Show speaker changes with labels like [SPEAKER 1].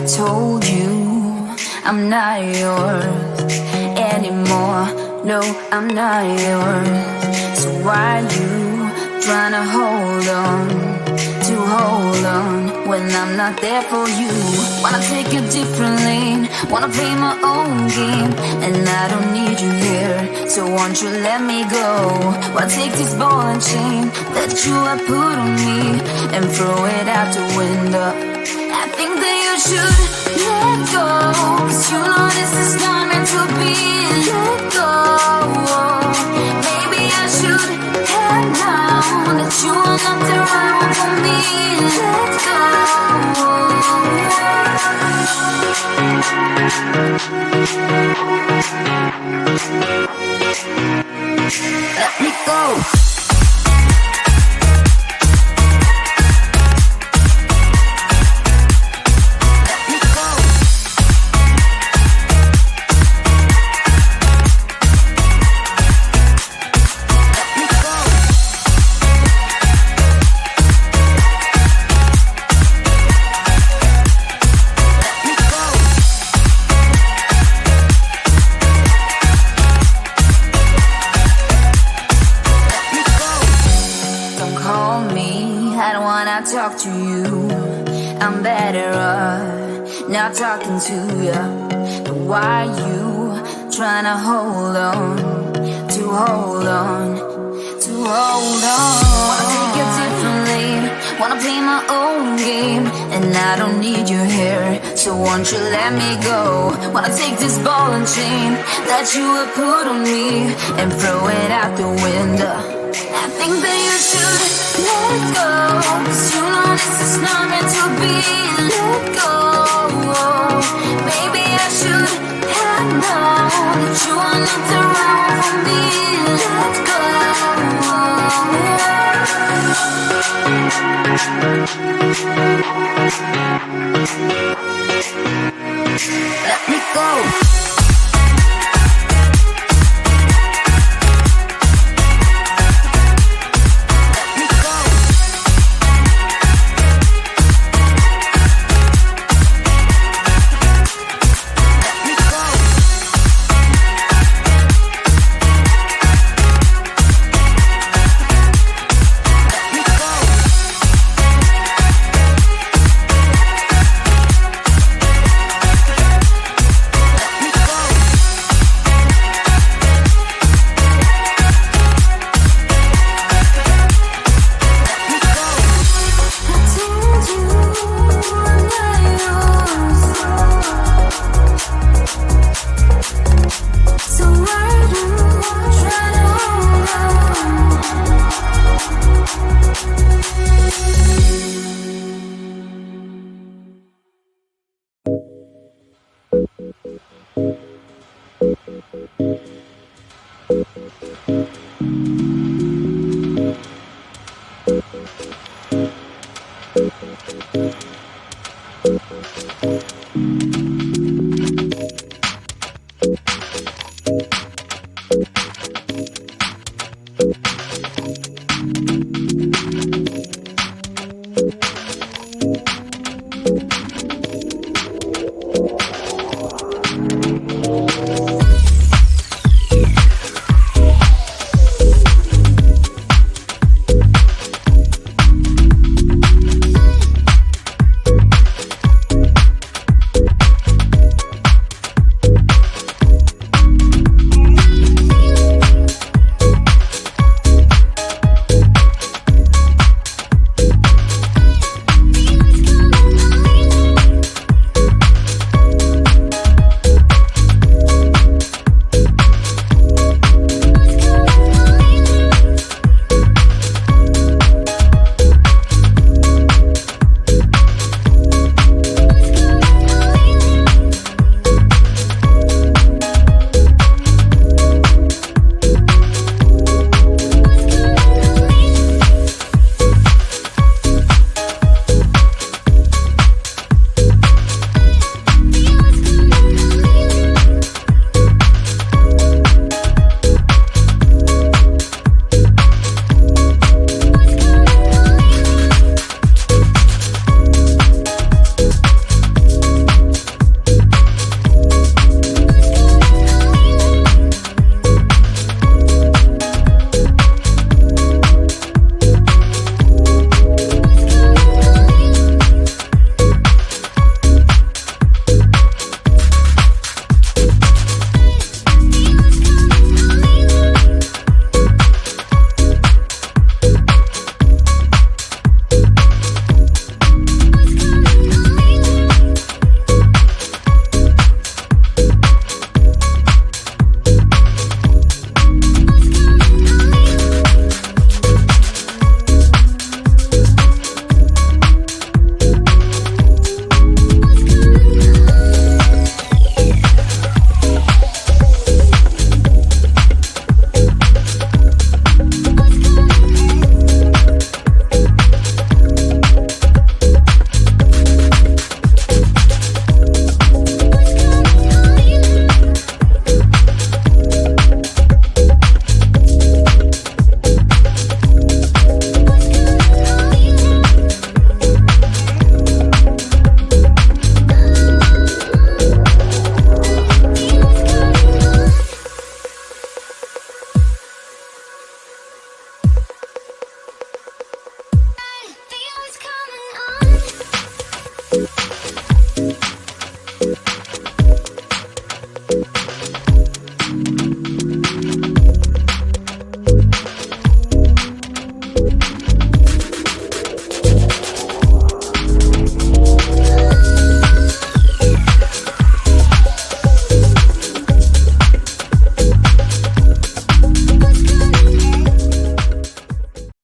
[SPEAKER 1] I told you I'm not yours anymore. No, I'm not yours. So why you trying to hold on when I'm not there for you? Wanna take a different lane, wanna play my own game, and I don't need you here, so won't you let me go? Wanna take this ball and chain that you have put on me and throw it out the window. I think that you should let go, 'cause you know this is not meant to be. Let go. Maybe I should have known that you are not the right one for me. Let go. Let me go. Talk to you, I'm better off not talking to you. But why you trying to hold on? Wanna take a different lane, wanna play my own game, and I don't need you here, so won't you let me go? Wanna take this ball and chain that you have put on me and throw it out the window. I think that you should let go, 'cause you know this is not meant to be.